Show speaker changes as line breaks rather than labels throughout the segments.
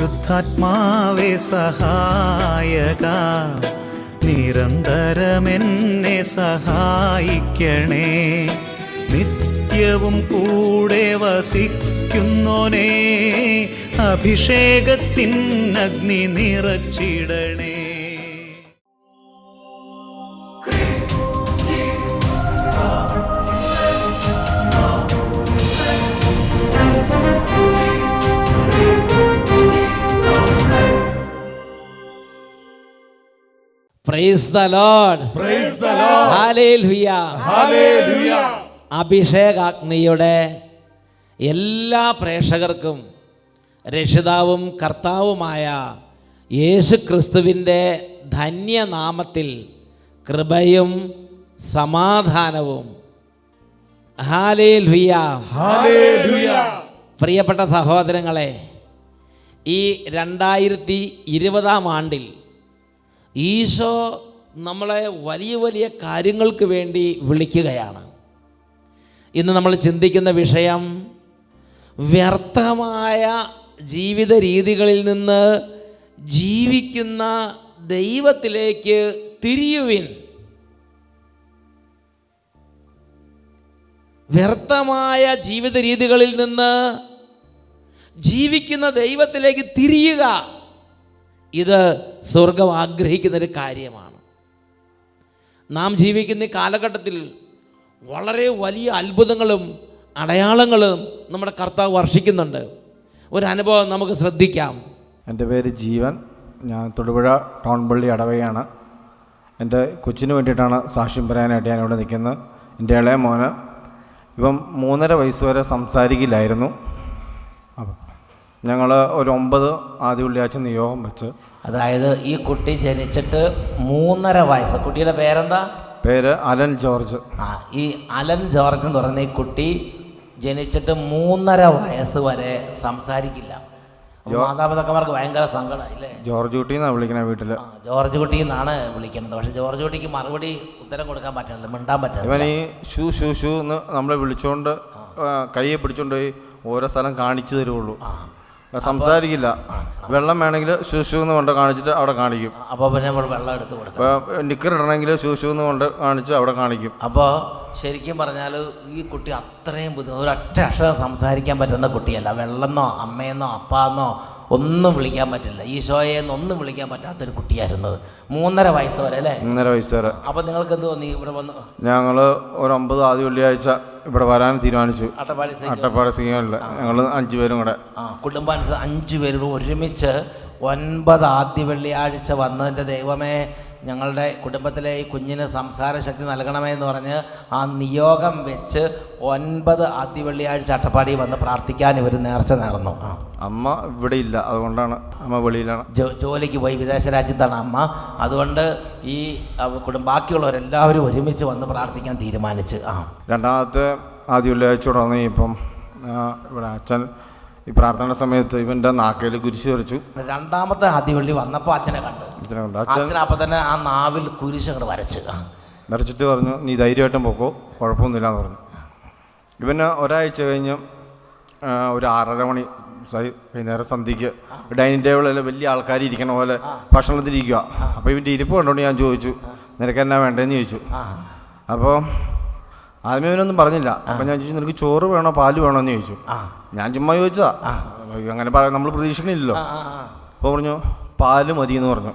പരിശുദ്ധാത്മാവേ സഹായക, നിരന്തരമെന്നെ സഹായിക്കണേ. നിത്യവും കൂടെ വസിക്കുന്നോനേ, അഭിഷേകത്തിൻ അഗ്നി നിറച്ചിടണേ.
Praise the Lord.
Praise the Lord.
Hallelujah.
Hallelujah.
അഭിഷേകാഗ്നിയുടെ എല്ലാ പ്രേക്ഷകർക്കും രക്ഷിതാവും കർത്താവുമായ യേശു ക്രിസ്തുവിൻ്റെ ധന്യനാമത്തിൽ കൃപയും സമാധാനവും. ഹല്ലേലൂയ.
ഹല്ലേലൂയ.
പ്രിയപ്പെട്ട സഹോദരങ്ങളെ, ഈ 2020 ആണ്ടിൽ ഈശോ നമ്മളെ വലിയ വലിയ കാര്യങ്ങൾക്ക് വേണ്ടി വിളിക്കുകയാണ്. ഇന്ന് നമ്മൾ ചിന്തിക്കുന്ന വിഷയം, വ്യർത്ഥമായ ജീവിത രീതികളിൽ നിന്ന് ജീവിക്കുന്ന ദൈവത്തിലേക്ക് തിരിയുവിൻ. വ്യർത്ഥമായ ജീവിത രീതികളിൽ നിന്ന് ജീവിക്കുന്ന ദൈവത്തിലേക്ക് തിരിയുക. ഇത് സ്വർഗം ആഗ്രഹിക്കുന്നൊരു കാര്യമാണ്. നാം ജീവിക്കുന്ന കാലഘട്ടത്തിൽ വളരെ വലിയ അത്ഭുതങ്ങളും അടയാളങ്ങളും നമ്മുടെ കർത്താവ് വർഷിക്കുന്നുണ്ട്. ഒരു അനുഭവം നമുക്ക് ശ്രദ്ധിക്കാം.
എൻ്റെ പേര് ജീവൻ. ഞാൻ തൊടുപുഴ ടൗൺ പള്ളി അടവയാണ്. എൻ്റെ കൊച്ചിന് വേണ്ടിയിട്ടാണ് സാക്ഷ്യം പറയാനായിട്ട് ഞാനിവിടെ നിൽക്കുന്നത്. എൻ്റെ ഇളയ മോന് ഇപ്പം 3.5 വയസ്സ് വരെ സംസാരിക്കില്ലായിരുന്നു. അപ്പം ഞങ്ങൾ ഒരു 9 ആദ്യ വെള്ളിയാഴ്ച നിയോഗം വെച്ച്,
അതായത് ഈ കുട്ടി ജനിച്ചിട്ട് 3.5 വയസ്സ്. കുട്ടിയുടെ പേരെന്താ?
പേര് അലൻ ജോർജ്.
ഈ അലൻ ജോർജ് എന്ന് പറയുന്ന ഈ കുട്ടി ജനിച്ചിട്ട് 3.5 വയസ്സ് വരെ സംസാരിക്കില്ല. മാതാപിതാക്കന്മാർക്ക് ഭയങ്കര സങ്കടമായില്ലേ?
ജോർജ് കുട്ടി എന്നാണ് വിളിക്കണേ വീട്ടിൽ.
ജോർജ് കുട്ടി എന്നാണ് വിളിക്കുന്നത്. പക്ഷെ ജോർജ് കുട്ടിക്ക് മറുപടി ഉത്തരം കൊടുക്കാൻ പറ്റുന്നില്ല, മിണ്ടാൻ പറ്റില്ല.
ഇവൻ ഈ ഷൂ ഷൂ ഷൂ എന്ന് നമ്മളെ വിളിച്ചുകൊണ്ട് കയ്യെ പിടിച്ചുകൊണ്ട് പോയി ഓരോ സ്ഥലം കാണിച്ചു തരുള്ളൂ. സംസാരിക്കില്ല. വെള്ളം വേണമെങ്കിൽ ഷൂഷു എന്ന് കൊണ്ട് കാണിച്ചിട്ട് അവിടെ കാണിക്കും.
അപ്പോൾ പിന്നെ നമ്മൾ വെള്ളം എടുത്ത് കൊടുക്കും.
നിക്കർ ഇടണമെങ്കിൽ ഷൂഷു എന്ന് കൊണ്ട് കാണിച്ച് അവിടെ കാണിക്കും.
അപ്പോൾ ശരിക്കും പറഞ്ഞാൽ ഈ കുട്ടി അത്രയും ഒരൊറ്റ അക്ഷരം സംസാരിക്കാൻ പറ്റുന്ന കുട്ടിയല്ല. വെള്ളമെന്നോ അമ്മയെന്നോ അപ്പാന്നോ ഒന്നും വിളിക്കാൻ പറ്റില്ല. ഈശോയെന്നോ ഒന്നും വിളിക്കാൻ പറ്റാത്തൊരു കുട്ടിയായിരുന്നത് 3.5 വയസ്സ് വരെ അല്ലേ?
3.5 വയസ്സ് വരെ.
അപ്പോൾ നിങ്ങൾക്ക് എന്ത് തോന്നി ഇവിടെ വന്ന്?
ഞങ്ങൾ ഒരു 9 ആദ്യ വെള്ളിയാഴ്ച ഇവിടെ വരാൻ തീരുമാനിച്ചു. അട്ടപ്പാടി സിംഗമില്ല. ഞങ്ങൾ 5 പേരും കൂടെ,
കുടുംബം 5 പേരും ഒരുമിച്ച് 9 ആദ്യ വെള്ളിയാഴ്ച വന്നതിൻ്റെ ദൈവമേ, ഞങ്ങളുടെ കുടുംബത്തിലെ ഈ കുഞ്ഞിന് സംസാര ശക്തി നൽകണമേ എന്ന് പറഞ്ഞ് ആ നിയോഗം വെച്ച് 9 ആദ്യ വെള്ളിയാഴ്ച അട്ടപ്പാടി വന്ന് പ്രാർത്ഥിക്കാൻ ഇവർ നേർച്ച നേർന്നു.
അമ്മ ഇവിടെ ഇല്ല, അതുകൊണ്ടാണ് അമ്മ വെളിയിലാണ്.
ജോലിക്ക് പോയി, വിദേശ രാജ്യത്താണ് അമ്മ. അതുകൊണ്ട് ഈ ബാക്കിയുള്ളവരെല്ലാവരും ഒരുമിച്ച് വന്ന് പ്രാർത്ഥിക്കാൻ തീരുമാനിച്ച്.
രണ്ടാമത്തെ ആദ്യ വെള്ളിയാഴ്ച തുടങ്ങി. ഇപ്പം ഇവിടെ അച്ഛൻ ഈ പ്രാർത്ഥന സമയത്ത് ഇവൻ്റെ നാക്കയിൽ കുരിശ് വരച്ചു.
രണ്ടാമത്തെ ആദ്യ വെള്ളി വന്നപ്പോൾ അച്ഛനെ കണ്ടു. അച്ഛൻ അപ്പം തന്നെ ആ നാവിൽ കുരിശ് അങ്ങോട്ട് വരച്ചിട്ട്
പറഞ്ഞു, നീ ധൈര്യമായിട്ടും പോക്കോ, കുഴപ്പമൊന്നുമില്ല എന്ന് പറഞ്ഞു. ഇവന് ഒരാഴ്ച കഴിഞ്ഞ് ഒരു 6:30 മണി വൈകുന്നേരം സന്ധ്യയ്ക്ക് ഡൈനിങ് ടേബിളിൽ വലിയ ആൾക്കാർ ഇരിക്കണ പോലെ ഭക്ഷണത്തിലിരിക്കുക. അപ്പോൾ ഇവൻ്റെ ഇരിപ്പ് കണ്ടുകൊണ്ട് ഞാൻ ചോദിച്ചു, നിനക്ക് എന്നാ വേണ്ടതെന്ന് ചോദിച്ചു. അപ്പോൾ ആദ്യമേ ഇവനൊന്നും പറഞ്ഞില്ല. അപ്പം ഞാൻ ചോദിച്ചു, നിനക്ക് ചോറ് വേണോ പാല് വേണോ എന്ന് ചോദിച്ചു. ഞാൻ ചുമ്മാ ചോദിച്ചാ, അങ്ങനെ നമ്മൾ പ്രതീക്ഷിക്കണില്ലല്ലോ. അപ്പോൾ പറഞ്ഞു, പാല് മതി എന്ന് പറഞ്ഞു.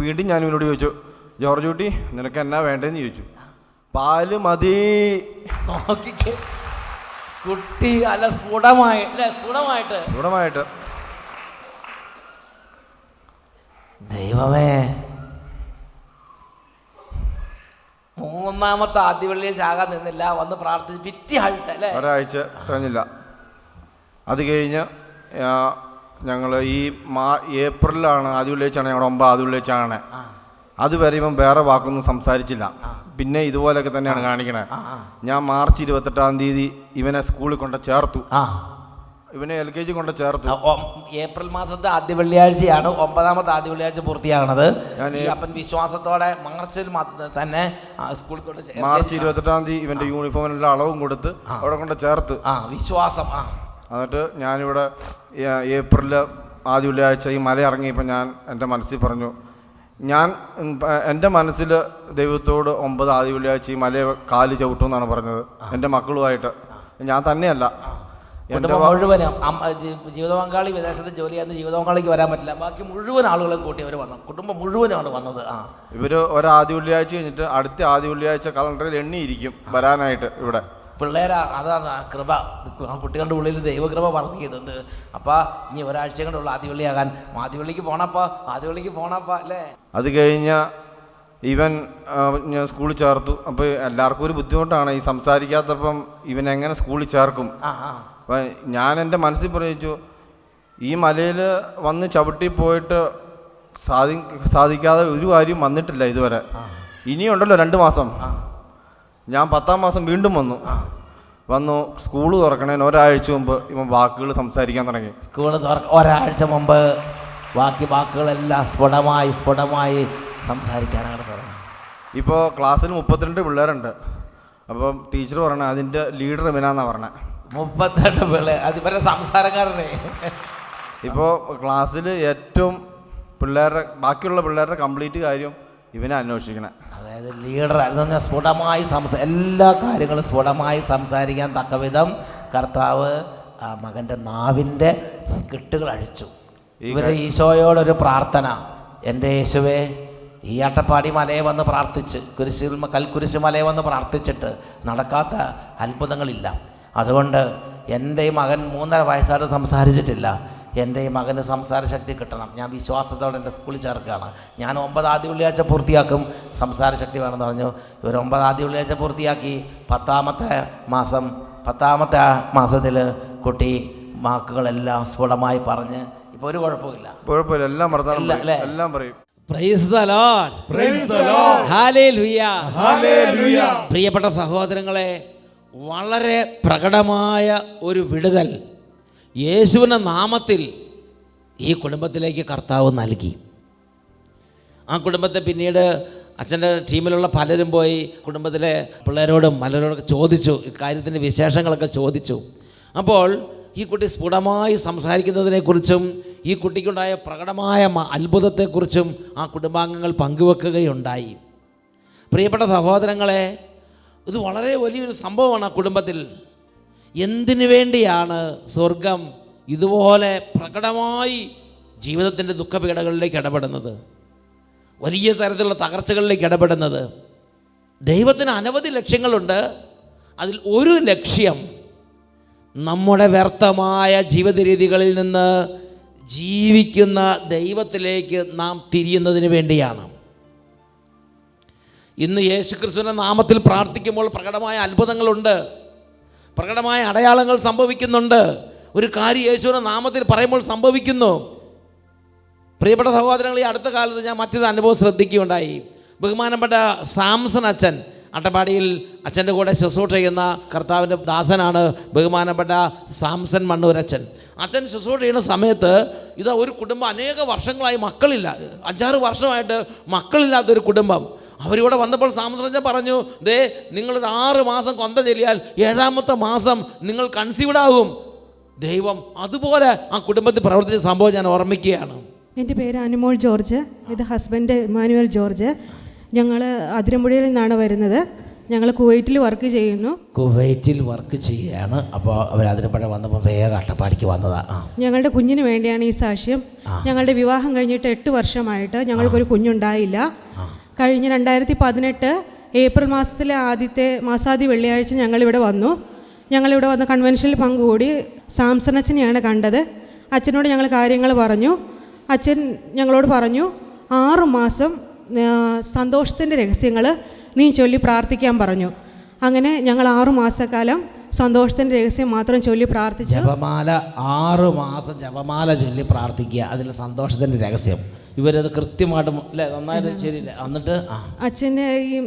വീണ്ടും ഞാൻ ഇവനോട് ചോദിച്ചു, ജോർജ് കുട്ടി നിനക്ക് എന്നാ വേണ്ടതെന്ന് ചോദിച്ചു. പാല് മതി.
കുട്ടി അല്ല സ്ഫുടമായിട്ട് ദൈവമേ, 3ാമത്തെ ആദ്യ വെള്ളിയാഴ്ച ആകാൻ നിന്നില്ല, വന്ന് പ്രാർത്ഥിച്ച് പിറ്റേ ആഴ്ച അല്ലേ?
ഒരാഴ്ച കഴിഞ്ഞില്ല. അത് കഴിഞ്ഞ് ഞങ്ങൾ ഈ ഏപ്രിലാണ് ആദ്യ വെള്ളിയാഴ്ചയാണ് ഞങ്ങളുടെ 9 ആദ്യ വെള്ളിയാഴ്ചയാണ്. അതുവരെ ഇവൻ വേറെ വാക്കൊന്നും സംസാരിച്ചില്ല. പിന്നെ ഇതുപോലെയൊക്കെ തന്നെയാണ് കാണിക്കണേ. ഞാൻ മാർച്ച് 28-ാം തീയതി ഇവനെ സ്കൂളിൽ കൊണ്ട് ചേർത്തു. ഇവനെ LKG കൊണ്ട് ചേർത്തു.
ഏപ്രിൽ മാസത്തെ ആദ്യ വെള്ളിയാഴ്ചയാണ് 9ാമത്തെ ആദ്യ വെള്ളിയാഴ്ച പൂർത്തിയാകണത്. അപ്പൻ വിശ്വാസത്തോടെ മാർച്ചിൽ തന്നെ സ്കൂളിൽ കൊണ്ട്
മാർച്ച് 28-ാം തീയതി ഇവന്റെ യൂണിഫോമിനുള്ള അളവും കൊടുത്ത് അവിടെ കൊണ്ട് ചേർത്ത്.
വിശ്വാസം.
എന്നിട്ട് ഞാനിവിടെ ഏപ്രിൽ ആദ്യ വെള്ളിയാഴ്ച ഈ മല ഇറങ്ങിയപ്പോൾ ഞാൻ എൻ്റെ മനസ്സിൽ പറഞ്ഞു, ഞാൻ എൻ്റെ മനസ്സിൽ ദൈവത്തോട് 9 ആദ്യ വെള്ളിയാഴ്ച ഈ മല കാല് ചവിട്ടുമെന്നാണ് പറഞ്ഞത്. എൻ്റെ മക്കളുമായിട്ട് ഞാൻ തന്നെയല്ല,
മുഴുവനും ജീവിത പങ്കാളി വിദേശത്ത് ജോലി ചെയ്യുന്ന ജീവിത പങ്കാളിക്ക് വരാൻ പറ്റില്ല, ബാക്കി മുഴുവൻ ആളുകളും കൂട്ടി അവർ വന്നു, കുടുംബം മുഴുവനാണ് വന്നത്.
ഇവർ ഒരാദ്യ വെള്ളിയാഴ്ച കഴിഞ്ഞിട്ട് അടുത്ത ആദ്യ വെള്ളിയാഴ്ച കലണ്ടറിൽ എണ്ണിയിരിക്കും വരാനായിട്ട്. ഇവിടെ
പിള്ളേരാ, അതാണ് കൃപ, കുട്ടികളുടെ ഉള്ളിൽ ദൈവകൃപ പറഞ്ഞിരുന്നത്. അപ്പം ഇനി ഒരാഴ്ച കൊണ്ടുള്ള ആദ്യ വെള്ളിയാകാൻ ആദ്യ വെള്ളിക്ക് പോണപ്പാ അല്ലേ. അത്
കഴിഞ്ഞ ഇവൻ ഞാൻ സ്കൂളിൽ ചേർത്തു. അപ്പോൾ എല്ലാവർക്കും ഒരു ബുദ്ധിമുട്ടാണ് ഈ സംസാരിക്കാത്തപ്പം ഇവനെങ്ങനെ സ്കൂളിൽ ചേർക്കും. അപ്പം ഞാൻ എൻ്റെ മനസ്സിൽ പറഞ്ഞു, ഈ മലയിൽ വന്ന് ചവിട്ടി പോയിട്ട് സാധിക്കാതെ ഒരു കാര്യം വന്നിട്ടില്ല ഇതുവരെ. ഇനിയുണ്ടല്ലോ 2 മാസം. ഞാൻ 10ാം മാസം വീണ്ടും വന്നു സ്കൂൾ തുറക്കണേന് ഒരാഴ്ച മുമ്പ് ഇവൻ വാക്കുകൾ സംസാരിക്കാൻ തുടങ്ങി.
സ്കൂൾ ഒരാഴ്ച മുമ്പ് വാക്കുകളെല്ലാം സ്ഫുടമായി സംസാരിക്കാനാണ് തുടങ്ങി.
ഇപ്പോൾ ക്ലാസ്സിൽ 32 പിള്ളേരുണ്ട്. അപ്പം ടീച്ചർ പറഞ്ഞ അതിൻ്റെ ലീഡർ ഇവനാന്നാണ് പറഞ്ഞത്.
32 പിള്ളേർ, അതിവരെ സംസാരക്കാരനെ.
ഇപ്പോൾ ക്ലാസ്സിൽ ഏറ്റവും ബാക്കിയുള്ള പിള്ളേരുടെ കംപ്ലീറ്റ് കാര്യം ഇവനെ അന്വേഷിക്കണേ.
അതായത് ലീഡർ എന്ന് പറഞ്ഞാൽ സ്ഫുടമായി എല്ലാ കാര്യങ്ങളും സ്ഫുടമായി സംസാരിക്കാൻ തക്കവിധം കർത്താവ് മകൻ്റെ നാവിൻ്റെ കെട്ടുകൾ അഴിച്ചു. ഇവരെ ഈശോയോടൊരു പ്രാർത്ഥന, എൻ്റെ യേശുവേ, ഈ അട്ടപ്പാടി മലയെ വന്ന് പ്രാർത്ഥിച്ച് കൽക്കുരിശ് മലയെ വന്ന് പ്രാർത്ഥിച്ചിട്ട് നടക്കാത്ത അത്ഭുതങ്ങളില്ല. അതുകൊണ്ട് എൻ്റെ ഈ മകൻ 3.5 വയസ്സായിട്ട് സംസാരിച്ചിട്ടില്ല. എൻ്റെ ഈ മകന് സംസാര ശക്തി കിട്ടണം. ഞാൻ വിശ്വാസത്തോടെ എൻ്റെ സ്കൂളിൽ ചേർക്കുകയാണ്. ഞാൻ 9 ആദ്യ വെള്ളിയാഴ്ച പൂർത്തിയാക്കും, സംസാര ശക്തി വേണമെന്ന് പറഞ്ഞു. ഇവർ 9 ആദ്യ വെള്ളിയാഴ്ച പൂർത്തിയാക്കി. 10ാമത്തെ മാസത്തിൽ കുട്ടി വാക്കുകളെല്ലാം സ്ഫുടമായി പറഞ്ഞ് ഇപ്പോൾ ഒരു കുഴപ്പമില്ല,
എല്ലാം പറയും.
Praise the Lord. Praise the Lord. Hallelujah. Hallelujah. പ്രിയപ്പെട്ട സഹോദരങ്ങളെ, വളരെ പ്രകടമായ ഒരു വിടുതൽ യേശുവിൻ്റെ നാമത്തിൽ ഈ കുടുംബത്തിലേക്ക് കർത്താവ് നൽകി. ആ കുടുംബത്തെ പിന്നീട് അച്ഛൻ്റെ ടീമിലുള്ള പലരും പോയി കുടുംബത്തിലെ പിള്ളേരോടും പലരോടൊക്കെ ചോദിച്ചു, ഇക്കാര്യത്തിൻ്റെ വിശേഷങ്ങളൊക്കെ ചോദിച്ചു. അപ്പോൾ ഈ കുട്ടി സ്ഫുടമായി സംസാരിക്കുന്നതിനെക്കുറിച്ചും ഈ കുട്ടിക്കുണ്ടായ പ്രകടമായ അത്ഭുതത്തെക്കുറിച്ചും ആ കുടുംബാംഗങ്ങൾ പങ്കുവെക്കുകയുണ്ടായി. പ്രിയപ്പെട്ട സഹോദരങ്ങളെ, ഇത് വളരെ വലിയൊരു സംഭവമാണ് ആ കുടുംബത്തിൽ. എന്തിനു വേണ്ടിയാണ് സ്വർഗം ഇതുപോലെ പ്രകടമായി ജീവിതത്തിൻ്റെ ദുഃഖപീഠകളിലേക്ക് ഇടപെടുന്നത്, വലിയ തരത്തിലുള്ള തകർച്ചകളിലേക്ക് ഇടപെടുന്നത്? ദൈവത്തിന് അനവധി ലക്ഷ്യങ്ങളുണ്ട്. അതിൽ ഒരു ലക്ഷ്യം നമ്മുടെ വ്യർത്ഥമായ ജീവിത രീതികളിൽ നിന്ന് ജീവിക്കുന്ന ദൈവത്തിലേക്ക് നാം തിരിയുന്നതിന് വേണ്ടിയാണ്. ഇന്ന് യേശുക്രിസ്തുവിൻ്റെ നാമത്തിൽ പ്രാർത്ഥിക്കുമ്പോൾ പ്രകടമായ അത്ഭുതങ്ങളുണ്ട്, പ്രകടമായ അടയാളങ്ങൾ സംഭവിക്കുന്നുണ്ട്. ഒരു കാര്യം യേശുവിൻ്റെ നാമത്തിൽ പറയുമ്പോൾ സംഭവിക്കുന്നു. പ്രിയപ്പെട്ട സഹോദരങ്ങൾ, ഈ അടുത്ത കാലത്ത് ഞാൻ മറ്റൊരു അനുഭവം ശ്രദ്ധിക്കുകയുണ്ടായി. ബഹുമാനപ്പെട്ട സാംസൺ അച്ഛൻ, അട്ടപ്പാടിയിൽ അച്ഛൻ്റെ കൂടെ ശുശ്രൂഷ ചെയ്യുന്ന കർത്താവിൻ്റെ ദാസനാണ് ബഹുമാനപ്പെട്ട സാംസൺ മണ്ണൂരച്ഛൻ. അച്ഛൻ ശുശ്രൂഷ ചെയ്യുന്ന സമയത്ത് ഇതാ ഒരു കുടുംബം അനേക വർഷങ്ങളായി മക്കളില്ല, 5-6 വർഷമായിട്ട് മക്കളില്ലാത്തൊരു കുടുംബം. അവരിവിടെ വന്നപ്പോൾ സാംസൺ പറഞ്ഞു, ദേ നിങ്ങളൊരു 6 മാസം കൊന്ത ചെല്ലിയാൽ 7ാമത്തെ മാസം നിങ്ങൾ കൺസീവ്ഡ് ആകും. ദൈവം അതുപോലെ ആ കുടുംബത്തിൽ പ്രവർത്തിച്ച സംഭവം ഞാൻ ഓർമ്മിക്കുകയാണ്.
എൻ്റെ പേര് അനുമോൾ ജോർജ്, ഇത് ഹസ്ബൻഡ് ഇമാനുവൽ ജോർജ്. ഞങ്ങൾ അതിരമ്പുഴയിൽ നിന്നാണ് വരുന്നത്. ഞങ്ങൾ കുവൈറ്റിൽ വർക്ക് ചെയ്യുന്നു.
കുവൈറ്റിൽ വർക്ക് ചെയ്യുകയാണ്. അപ്പോൾ അവർ അതിരമ്പുഴ വന്നപ്പോൾ വേഗം അട്ടപ്പാടിക്ക് വന്നതാണ്.
ഞങ്ങളുടെ കുഞ്ഞിന് വേണ്ടിയാണ് ഈ സാക്ഷ്യം. ഞങ്ങളുടെ വിവാഹം കഴിഞ്ഞിട്ട് 8 വർഷമായിട്ട് ഞങ്ങൾക്കൊരു കുഞ്ഞുണ്ടായില്ല. കഴിഞ്ഞ 2018 ഏപ്രിൽ മാസത്തിലെ മാസാദ്യ വെള്ളിയാഴ്ച ഞങ്ങളിവിടെ വന്നു. വന്ന് കൺവെൻഷനിൽ പങ്കുകൂടി. സാംസൺ അച്ഛനെയാണ് കണ്ടത്. അച്ഛനോട് ഞങ്ങൾ കാര്യങ്ങൾ പറഞ്ഞു. അച്ഛൻ ഞങ്ങളോട് പറഞ്ഞു, 6 മാസം സന്തോഷത്തിൻ്റെ രഹസ്യങ്ങൾ നീ ചൊല്ലി പ്രാർത്ഥിക്കാൻ പറഞ്ഞു. അങ്ങനെ ഞങ്ങൾ 6 മാസക്കാലം സന്തോഷത്തിൻ്റെ രഹസ്യം മാത്രം ചൊല്ലി പ്രാർത്ഥിച്ചു.
ജപമാല 6 മാസം ജപമാല ചൊല്ലി പ്രാർത്ഥിക്കുക, അതിൽ സന്തോഷത്തിൻ്റെ രഹസ്യം. ഇവരത് കൃത്യമായിട്ട് നന്നായിട്ട് ശരിയില്ല. എന്നിട്ട്
അച്ഛൻ്റെ ഈ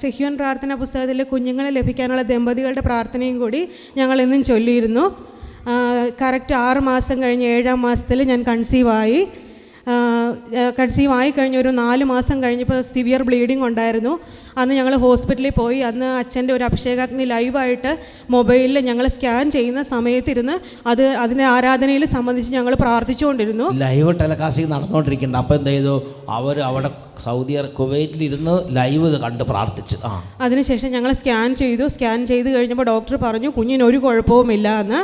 സെഹ്യോൻ പ്രാർത്ഥന പുസ്തകത്തിൽ കുഞ്ഞുങ്ങളെ ലഭിക്കാനുള്ള ദമ്പതികളുടെ പ്രാർത്ഥനയും കൂടി ഞങ്ങൾ എന്നും ചൊല്ലിയിരുന്നു. കറക്റ്റ് 6 മാസം കഴിഞ്ഞ് 7-ാം മാസത്തിൽ ഞാൻ കൺസീവായി കഴിഞ്ഞ് ഒരു 4 മാസം കഴിഞ്ഞപ്പോൾ സിവിയർ ബ്ലീഡിങ് ഉണ്ടായിരുന്നു. അന്ന് ഞങ്ങൾ ഹോസ്പിറ്റലിൽ പോയി. അന്ന് അച്ഛൻ്റെ ഒരു അഭിഷേകാഗ്നി ലൈവായിട്ട് മൊബൈലിൽ ഞങ്ങൾ സ്കാൻ ചെയ്യുന്ന സമയത്തിരുന്ന് അതിൻ്റെ ആരാധനയിൽ സംബന്ധിച്ച് ഞങ്ങൾ പ്രാർത്ഥിച്ചുകൊണ്ടിരുന്നു.
ലൈവ് ടെലികാസ്റ്റിംഗ് നടന്നുകൊണ്ടിരിക്കുന്നുണ്ട്. അപ്പോൾ എന്ത് ചെയ്തു? അവർ അവിടെ കുവൈറ്റിലിരുന്ന് ലൈവ് ഇത് കണ്ട് പ്രാർത്ഥിച്ചു.
അതിനുശേഷം ഞങ്ങൾ സ്കാൻ ചെയ്ത് കഴിഞ്ഞപ്പോൾ ഡോക്ടർ പറഞ്ഞു കുഞ്ഞിനൊരു കുഴപ്പവുമില്ല എന്ന്.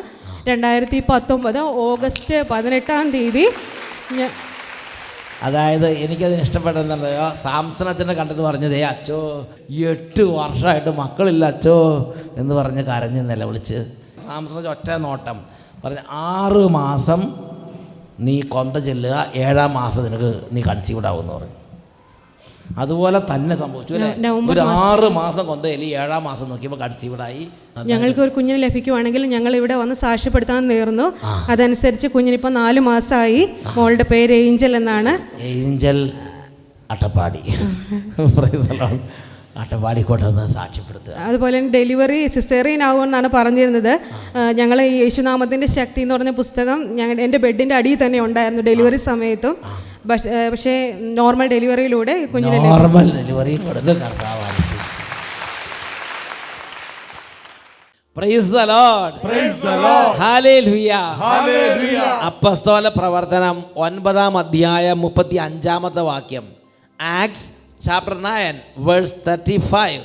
2019 ഓഗസ്റ്റ് 18-ാം തീയതി
അതായത് എനിക്കതിന് ഇഷ്ടപ്പെട്ടതെന്നറിയോ, സാംസൺ അച്ഛനെ കണ്ടിട്ട് പറഞ്ഞതേ അച്ചോ 8 വർഷമായിട്ട് മക്കളില്ല അച്ചോ എന്ന് പറഞ്ഞ് കരഞ്ഞ് നിലവിളിച്ച്. സാംസൺ ഒറ്റ നോട്ടം പറഞ്ഞ് 6 മാസം നീ കൊന്ത ചെല്ലുക, 7-ാം മാസം നിനക്ക് നീ കൺസീവ്ഡ് ആവുമെന്ന് പറഞ്ഞു. അതുപോലെ തന്നെ സംഭവിച്ചു അല്ലേ? ഒരു 6 മാസം കൊന്തയില് 7-ാം മാസം നോക്കിയപ്പോൾ കൺസീവ്ഡായി.
ഞങ്ങൾക്ക് ഒരു കുഞ്ഞിനെ ലഭിക്കുവാണെങ്കിൽ ഞങ്ങൾ ഇവിടെ വന്ന് സാക്ഷ്യപ്പെടുത്താൻ നേർന്നു. അതനുസരിച്ച് കുഞ്ഞിനിപ്പോൾ 4 മാസമായി. മോളുടെ പേര് ഏഞ്ചൽ എന്നാണ്.
ഏഞ്ചൽ അട്ടപ്പാടി അട്ടപ്പാടിക്കോട്ടെന്ന് സാക്ഷ്യപ്പെടുത്തുക.
അതുപോലെ തന്നെ ഡെലിവറി സിസേറിയൻ ആവുമെന്നാണ് പറഞ്ഞിരുന്നത്. ഞങ്ങൾ ഈ യേശുനാമത്തിൻ്റെ ശക്തി എന്ന് പറഞ്ഞ പുസ്തകം എൻ്റെ ബെഡിൻ്റെ അടിയിൽ തന്നെ ഉണ്ടായിരുന്നു ഡെലിവറി സമയത്തും. പക്ഷേ നോർമൽ ഡെലിവറിയിലൂടെ കുഞ്ഞിനെ
Praise the Lord. Praise the Lord. Hallelujah.
Hallelujah. അപ്പോസ്തല പ്രവർത്തനം 9-ാം അധ്യായം 35-ാമത്തെ വാക്യം. Acts chapter 9 verse 35.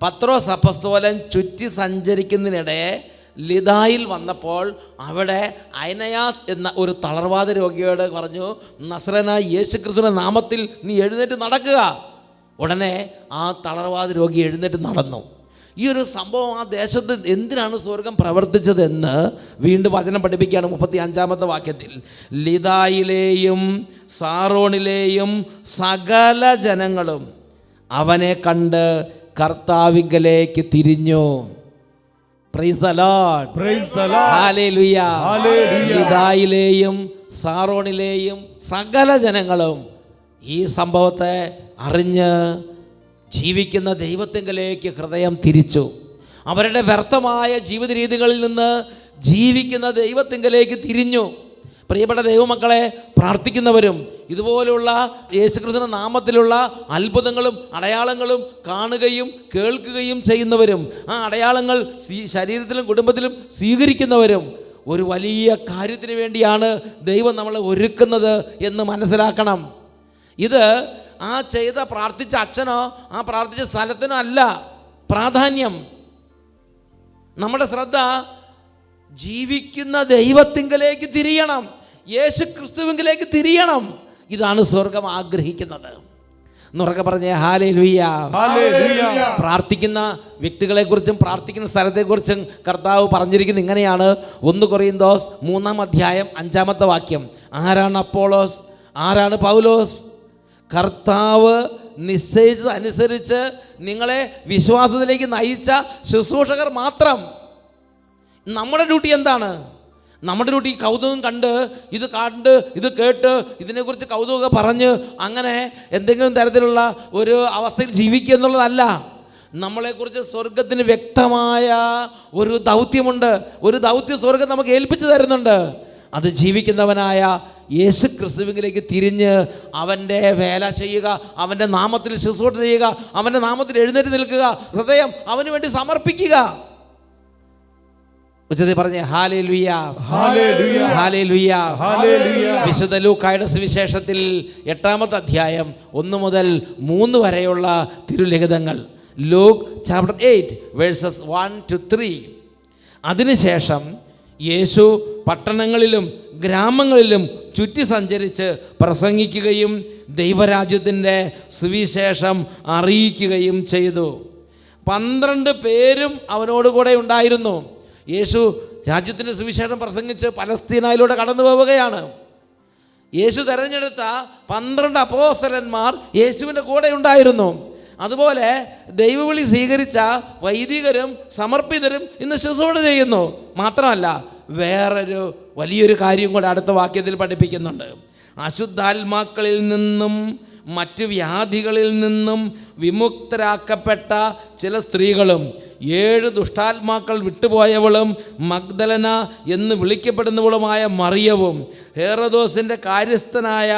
പത്രോസ് അപ്പോസ്തലൻ ചുറ്റി സഞ്ചരിക്കുന്നതിനിടെ ലിദായിൽ വന്നപ്പോൾ അവിടെ ഐനയാസ് എന്ന ഒരു തളർവാദ രോഗിയോട് പറഞ്ഞു, നസ്രനായ യേശുക്രിസ്തുവിന്റെ നാമത്തിൽ നീ എഴുന്നേറ്റ് നടക്കുക. ഉടനെ ആ തളർവാദ രോഗി എഴുന്നേറ്റ് നടന്നു. ഈ ഒരു സംഭവം ആ ദേശത്ത് എന്തിനാണ് സ്വർഗം പ്രവർത്തിച്ചതെന്ന് വീണ്ടും വചനം പഠിപ്പിക്കുകയാണ് 35-ാമത്തെ വാക്യത്തിൽ. ലിദായിലെയും സാറോണിലെയും സകല ജനങ്ങളും അവനെ കണ്ട് കർത്താവിങ്കലേക്ക് തിരിഞ്ഞു. Praise the Lord. Praise the Lord. Hallelujah. ലിദായിലെയും സാറോണിലെയും സകല ജനങ്ങളും ഈ സംഭവത്തെ അറിഞ്ഞ് ജീവിക്കുന്ന ദൈവത്തിങ്കലേക്ക് ഹൃദയം തിരിച്ചു. അവരുടെ വ്യർത്ഥമായ ജീവിത രീതികളിൽ നിന്ന് ജീവിക്കുന്ന ദൈവത്തിങ്കലേക്ക് തിരിഞ്ഞു. പ്രിയപ്പെട്ട ദൈവമക്കളെ, പ്രാർത്ഥിക്കുന്നവരും ഇതുപോലുള്ള യേശുക്രിസ്തുവിന്റെ നാമത്തിലുള്ള അത്ഭുതങ്ങളും അടയാളങ്ങളും കാണുകയും കേൾക്കുകയും ചെയ്യുന്നവരും ആ അടയാളങ്ങൾ ശരീരത്തിലും കുടുംബത്തിലും സ്വീകരിക്കുന്നവരും ഒരു വലിയ കാര്യത്തിന് വേണ്ടിയാണ് ദൈവം നമ്മളെ ഒരുക്കുന്നത് എന്ന് മനസ്സിലാക്കണം. ഇത് ആ പ്രാർത്ഥിച്ച അച്ഛനോ ആ പ്രാർത്ഥിച്ച സ്ഥലത്തിനോ അല്ല പ്രാധാന്യം. നമ്മുടെ ശ്രദ്ധ ജീവിക്കുന്ന ദൈവത്തിങ്കലേക്ക് തിരിയണം, യേശു ക്രിസ്തുവിലേക്ക് തിരിയണം. ഇതാണ് സ്വർഗം ആഗ്രഹിക്കുന്നത്. എന്നുറക്കെ പറഞ്ഞേ ഹല്ലേലൂയ. പ്രാർത്ഥിക്കുന്ന വ്യക്തികളെക്കുറിച്ചും പ്രാർത്ഥിക്കുന്ന സ്ഥലത്തെക്കുറിച്ചും കർത്താവ് പറഞ്ഞിരിക്കുന്നത് ഇങ്ങനെയാണ്. 1 കൊറിന്തോസ് 3-ാം അധ്യായം 5-ാമത്തെ വാക്യം. ആരാണ് അപ്പോളോസ്, ആരാണ് പൗലോസ്? കർത്താവ് നിശ്ചയിച്ചതനുസരിച്ച് നിങ്ങളെ വിശ്വാസത്തിലേക്ക് നയിച്ച ശുശ്രൂഷകർ മാത്രം. നമ്മുടെ ഡ്യൂട്ടി എന്താണ്? നമ്മുടെ ഡ്യൂട്ടി കൗതുകം കണ്ട് ഇത് കേട്ട് ഇതിനെക്കുറിച്ച് കൗതുകം പറഞ്ഞ് അങ്ങനെ എന്തെങ്കിലും തരത്തിലുള്ള ഒരു അവസ്ഥയിൽ ജീവിക്കുക എന്നുള്ളതല്ല. നമ്മളെക്കുറിച്ച് സ്വർഗത്തിന് വ്യക്തമായ ഒരു ദൗത്യമുണ്ട്. ഒരു ദൗത്യം സ്വർഗം നമുക്ക് ഏൽപ്പിച്ചു തരുന്നുണ്ട്. അത് ജീവിക്കുന്നവനായ യേശു ക്രിസ്തുവിലേക്ക് തിരിഞ്ഞ് അവൻ്റെ വേല ചെയ്യുക, അവൻ്റെ നാമത്തിൽ ശുശ്രൂഷ ചെയ്യുക, അവൻ്റെ നാമത്തിൽ എഴുന്നേറ്റ് നിൽക്കുക, ഹൃദയം അവന് വേണ്ടി സമർപ്പിക്കുക. ഉച്ചത്തിൽ പറഞ്ഞേ ഹല്ലേലൂയ, ഹല്ലേലൂയ, ഹല്ലേലൂയ. വിശുദ്ധ ലൂക്കായുടെ സുവിശേഷത്തിൽ 8-ാമത്തെ അധ്യായം 1 മുതൽ 3 വരെയുള്ള തിരുലിഖിതങ്ങൾ. Luke chapter 8 verses 1 to 3. അതിനുശേഷം യേശു പട്ടണങ്ങളിലും ഗ്രാമങ്ങളിലും ചുറ്റി സഞ്ചരിച്ച് പ്രസംഗിക്കുകയും ദൈവരാജ്യത്തിൻ്റെ സുവിശേഷം അറിയിക്കുകയും ചെയ്തു. 12 പേരും അവനോടുകൂടെ ഉണ്ടായിരുന്നു. യേശു രാജ്യത്തിൻ്റെ സുവിശേഷം പ്രസംഗിച്ച് പലസ്തീനയിലൂടെ കടന്നു പോവുകയാണ്. യേശു തിരഞ്ഞെടുത്ത 12 അപ്പോസ്തലന്മാർ യേശുവിൻ്റെ കൂടെ ഉണ്ടായിരുന്നു. അതുപോലെ ദൈവവിളി സ്വീകരിച്ച വൈദികരും സമർപ്പിതരും ഇന്ന് ശുശ്രൂഷ ചെയ്യുന്നു. മാത്രമല്ല വേറൊരു വലിയൊരു കാര്യം കൂടെ അടുത്ത വാക്യത്തിൽ പഠിപ്പിക്കുന്നുണ്ട്. അശുദ്ധാത്മാക്കളിൽ നിന്നും മറ്റു വ്യാധികളിൽ നിന്നും വിമുക്തരാക്കപ്പെട്ട ചില സ്ത്രീകളും 7 ദുഷ്ടാത്മാക്കൾ വിട്ടുപോയവളും മഗ്ദലന എന്ന് വിളിക്കപ്പെടുന്നവളുമായ മറിയവും ഹേറോദോസിൻ്റെ കാര്യസ്ഥനായ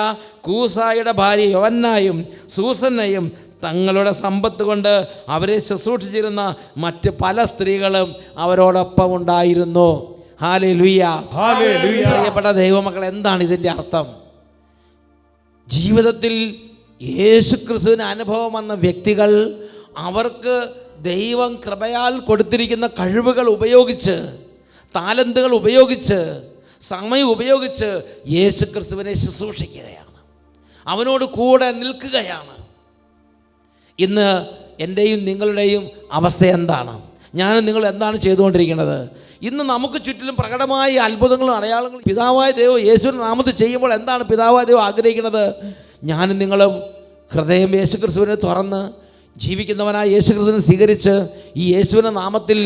കൂസായുടെ ഭാര്യ യോവന്നായും സൂസന്നയും തങ്ങളുടെ സമ്പത്ത് കൊണ്ട് അവരെ ശുശ്രൂഷിച്ചിരുന്ന മറ്റ് പല സ്ത്രീകളും അവരോടൊപ്പം ഉണ്ടായിരുന്നു. ഹല്ലേലൂയ. പ്രിയപ്പെട്ട ദൈവമക്കൾ, എന്താണ് ഇതിൻ്റെ അർത്ഥം? ജീവിതത്തിൽ യേശുക്രിസ്തുവിന് അനുഭവം വന്ന വ്യക്തികൾ അവർക്ക് ദൈവം കൃപയാൽ കൊടുത്തിരിക്കുന്ന കഴിവുകൾ ഉപയോഗിച്ച്, താലന്തുകൾ ഉപയോഗിച്ച്, സമയം ഉപയോഗിച്ച് യേശുക്രിസ്തുവിനെ ശുശ്രൂഷിക്കുകയാണ്, അവനോട് കൂടെ നിൽക്കുകയാണ്. ഇന്ന് എൻ്റെയും നിങ്ങളുടെയും അവസ്ഥ എന്താണ്? ഞാനും നിങ്ങൾ എന്താണ് ചെയ്തുകൊണ്ടിരിക്കുന്നത്? ഇന്ന് നമുക്ക് ചുറ്റിലും പ്രകടമായ അത്ഭുതങ്ങളും അടയാളങ്ങളും പിതാവായ ദൈവം യേശുവിൻ്റെ നാമത്തിൽ ചെയ്യുമ്പോൾ എന്താണ് പിതാവായ ദൈവം ആഗ്രഹിക്കുന്നത്? ഞാനും നിങ്ങളും ഹൃദയം യേശുക്രിസ്തുവിനെ തുറന്ന് ജീവിക്കുന്നവനായ യേശുക്രിസ്തുവിനെ സ്വീകരിച്ച് ഈ യേശുവിൻ്റെ നാമത്തിൽ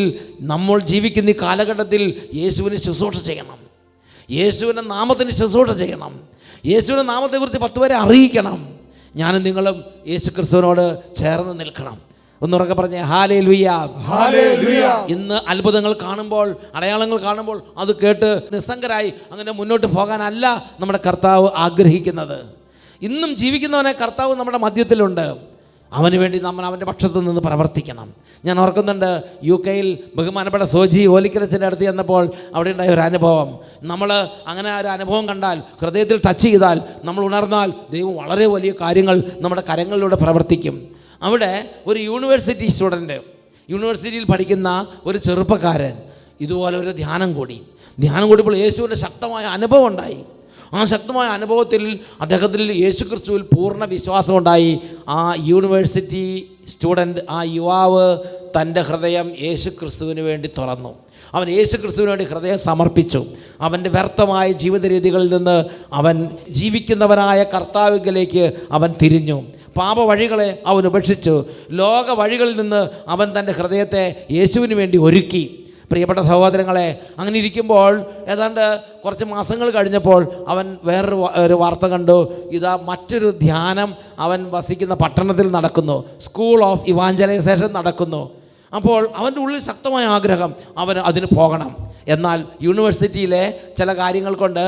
നമ്മൾ ജീവിക്കുന്ന ഈ കാലഘട്ടത്തിൽ യേശുവിന് ശുശ്രൂഷ ചെയ്യണം. യേശുവിൻ്റെ നാമത്തിന് ശുശ്രൂഷ ചെയ്യണം. യേശുവിൻ്റെ നാമത്തെക്കുറിച്ച് 10 പേരെ അറിയിക്കണം. ഞാനും നിങ്ങളും യേശുക്രിസ്തുവിനോട് ചേർന്ന് നിൽക്കണം. ഒന്നുറക്കെ പറഞ്ഞേ ഹല്ലേലൂയ. ഇന്ന് അത്ഭുതങ്ങൾ കാണുമ്പോൾ, അടയാളങ്ങൾ കാണുമ്പോൾ അത് കേട്ട് നിസ്സംഗരായി അങ്ങനെ മുന്നോട്ട് പോകാനല്ല നമ്മുടെ കർത്താവ് ആഗ്രഹിക്കുന്നത്. ഇന്നും ജീവിക്കുന്നവനെ കർത്താവ് നമ്മുടെ മധ്യത്തിലുണ്ട്. അവന് വേണ്ടി നമ്മൾ അവൻ്റെ പക്ഷത്തു നിന്ന് പ്രവർത്തിക്കണം. ഞാൻ ഓർക്കുന്നുണ്ട്, UK ബഹുമാനപ്പെട്ട സോജി ഓലിക്കലച്ചിൻ്റെ അടുത്ത് ചെന്നപ്പോൾ അവിടെ ഉണ്ടായ ഒരു അനുഭവം. നമ്മൾ അങ്ങനെ ഒരു അനുഭവം കണ്ടാൽ, ഹൃദയത്തിൽ ടച്ച് ചെയ്താൽ, നമ്മൾ ഉണർന്നാൽ ദൈവം വളരെ വലിയ കാര്യങ്ങൾ നമ്മുടെ കരങ്ങളിലൂടെ പ്രവർത്തിക്കും. അവിടെ ഒരു യൂണിവേഴ്സിറ്റി സ്റ്റുഡൻറ്റ്, യൂണിവേഴ്സിറ്റിയിൽ പഠിക്കുന്ന ഒരു ചെറുപ്പക്കാരൻ ഇതുപോലെ ഒരു ധ്യാനം കൂടിയപ്പോൾ യേശുവിൻ്റെ ശക്തമായ അനുഭവം ഉണ്ടായി. ആ ശക്തമായ അനുഭവത്തിൽ അദ്ദേഹത്തിൽ യേശുക്രിസ്തുവിൽ പൂർണ്ണ വിശ്വാസമുണ്ടായി. ആ യൂണിവേഴ്സിറ്റി സ്റ്റുഡൻറ്റ്, ആ യുവാവ് തൻ്റെ ഹൃദയം യേശുക്രിസ്തുവിന് വേണ്ടി തുറന്നു. അവൻ യേശുക്രിസ്തുവിന് വേണ്ടി ഹൃദയം സമർപ്പിച്ചു. അവൻ്റെ വ്യർത്ഥമായ ജീവിത രീതികളിൽ നിന്ന് അവൻ ജീവിക്കുന്നവനായ കർത്താവിലേക്ക് അവൻ തിരിഞ്ഞു. പാപ വഴികളെ അവൻ ഉപേക്ഷിച്ചു. ലോക വഴികളിൽ നിന്ന് അവൻ തൻ്റെ ഹൃദയത്തെ യേശുവിന് വേണ്ടി ഒരുക്കി. പ്രിയപ്പെട്ട സഹോദരങ്ങളെ, അങ്ങനെ ഇരിക്കുമ്പോൾ ഏതാണ്ട് കുറച്ച് മാസങ്ങൾ കഴിഞ്ഞപ്പോൾ അവൻ വേറൊരു വാർത്ത കണ്ടു. ഇതാ മറ്റൊരു ധ്യാനം അവൻ വസിക്കുന്ന പട്ടണത്തിൽ നടക്കുന്നു. സ്കൂൾ ഓഫ് ഇവാഞ്ചലൈസേഷൻ നടക്കുന്നു. അപ്പോൾ അവൻ്റെ ഉള്ളിൽ ശക്തമായ ആഗ്രഹം, അവന് അതിന് പോകണം. എന്നാൽ യൂണിവേഴ്സിറ്റിയിലെ ചില കാര്യങ്ങൾ കൊണ്ട്,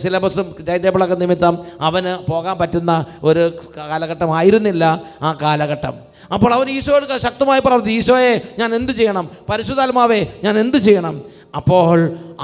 സിലബസും ടൈം ടേബിളൊക്കെ നിമിത്തം അവന് പോകാൻ പറ്റുന്ന ഒരു കാലഘട്ടമായിരുന്നില്ല ആ കാലഘട്ടം. അപ്പോൾ അവൻ ഈശോയോട് ശക്തമായി പ്രാർത്ഥിച്ചു, ഈശോയെ ഞാൻ എന്ത് ചെയ്യണം? പരിശുദ്ധാത്മാവേ ഞാൻ എന്ത് ചെയ്യണം? അപ്പോൾ